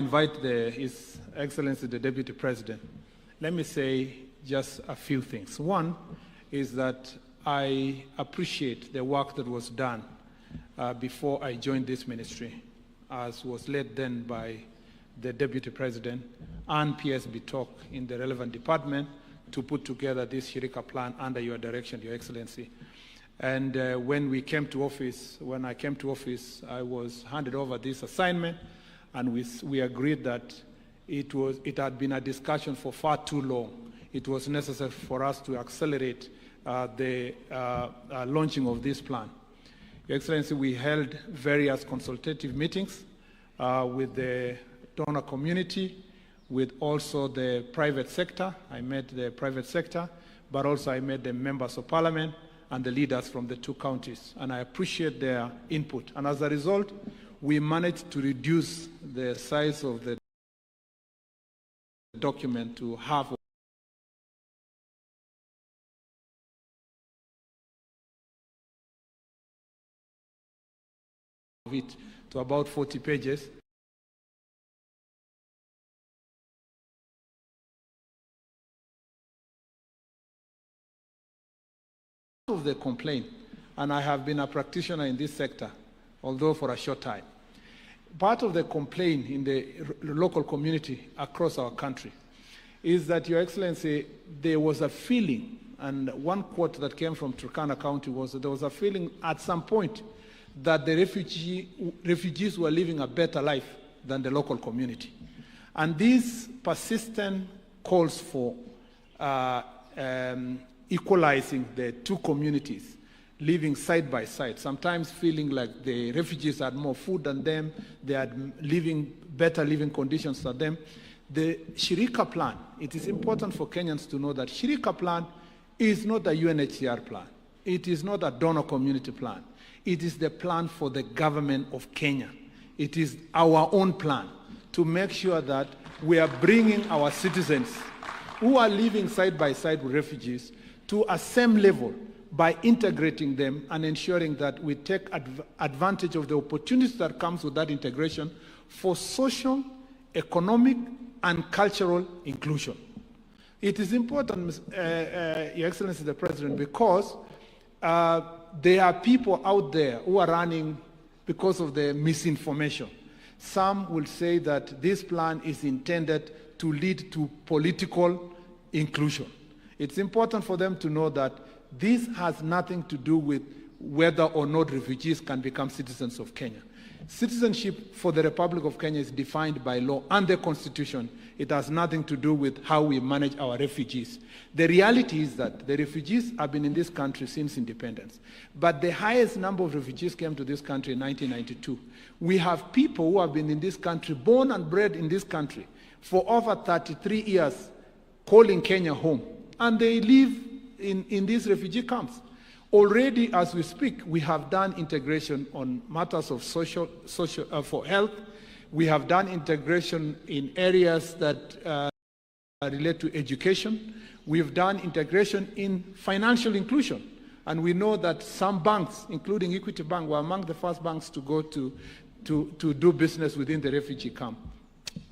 Invite His Excellency the Deputy President. Let me say just a few things. One is that I appreciate the work that was done before I joined this ministry, as was led then by the Deputy President and PS Bitok in the relevant department to put together this Shirika plan under your direction, Your Excellency. And when I came to office, I was handed over this assignment, and we agreed that it had been a discussion for far too long. It was necessary for us to accelerate the launching of this plan. Your Excellency, we held various consultative meetings with the donor community, with also the private sector. I met the private sector, but also I met the members of parliament and the leaders from the two counties, and I appreciate their input. And as a result, we managed to reduce the size of the document to half of it, to about 40 pages. Of the complaint, and I have been a practitioner in this sector, although for a short time. Part of the complaint in the local community across our country is that, Your Excellency, there was a feeling, and one quote that came from Turkana County was that there was a feeling at some point that the refugees were living a better life than the local community. And these persistent calls for equalizing the two communities, living side by side, sometimes feeling like the refugees had more food than them, they had better living conditions than them. The Shirika plan, it is important for Kenyans to know that Shirika plan is not a UNHCR plan. It is not a donor community plan. It is the plan for the government of Kenya. It is our own plan to make sure that we are bringing our citizens who are living side by side with refugees to a same level by integrating them and ensuring that we take advantage of the opportunities that comes with that integration for social, economic, and cultural inclusion. It is important, Your Excellency the President, because there are people out there who are running because of the misinformation. Some will say that this plan is intended to lead to political inclusion. It's important for them to know that this has nothing to do with whether or not refugees can become citizens of Kenya. Citizenship for the Republic of Kenya is defined by law and the Constitution. It has nothing to do with how we manage our refugees. The reality is that the refugees have been in this country since independence. But the highest number of refugees came to this country in 1992. We have people who have been in this country, born and bred in this country, for over 33 years, calling Kenya home. And they live in these refugee camps. Already, as we speak, we have done integration on matters of for health. We have done integration in areas that relate to education. We've done integration in financial inclusion. And we know that some banks, including Equity Bank, were among the first banks to go to do business within the refugee camp.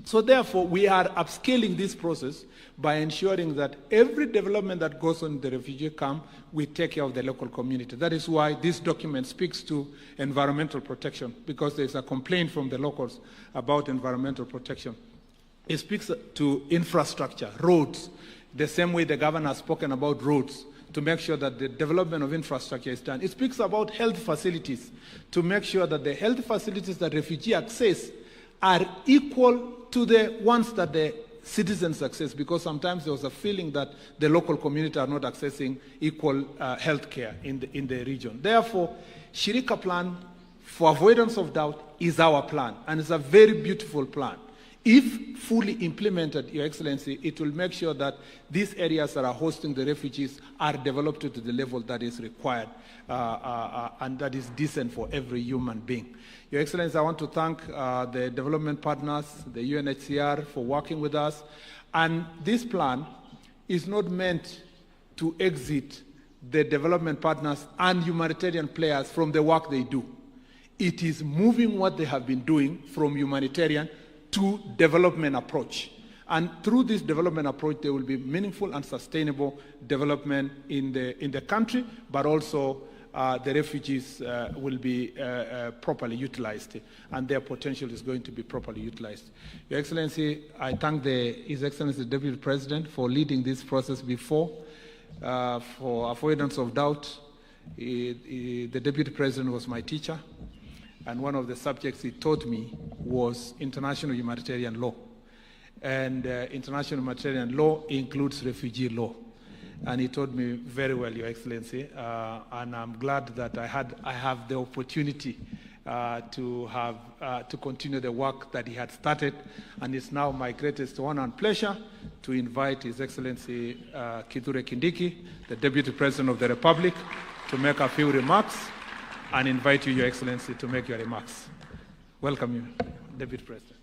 So therefore, we are upscaling this process by ensuring that every development that goes on in the refugee camp, we take care of the local community. That is why this document speaks to environmental protection, because there's a complaint from the locals about environmental protection. It speaks to infrastructure, roads, the same way the governor has spoken about roads, to make sure that the development of infrastructure is done. It speaks about health facilities, to make sure that the health facilities that refugees access are equal to the ones that the citizens access, because sometimes there was a feeling that the local community are not accessing equal health care in the region. Therefore, Shirika plan, for avoidance of doubt, is our plan, and it's a very beautiful plan. If fully implemented, Your Excellency, it will make sure that these areas that are hosting the refugees are developed to the level that is required and that is decent for every human being. Your Excellency, I want to thank the development partners, the UNHCR, for working with us. And this plan is not meant to exit the development partners and humanitarian players from the work they do. It is moving what they have been doing from humanitarian to development approach. And through this development approach, there will be meaningful and sustainable development in the country, but also the refugees will be properly utilized, and their potential is going to be properly utilized. Your Excellency, I thank His Excellency the Deputy President for leading this process before. For avoidance of doubt, the Deputy President was my teacher, and one of the subjects he taught me was international humanitarian law. And international humanitarian law includes refugee law. And he taught me very well, Your Excellency, and I'm glad that I have the opportunity to continue the work that he had started, and it's now my greatest honor and pleasure to invite His Excellency Kithure Kindiki, the Deputy President of the Republic, to make a few remarks, and invite you, Your Excellency, to make your remarks. Welcome you, Deputy President.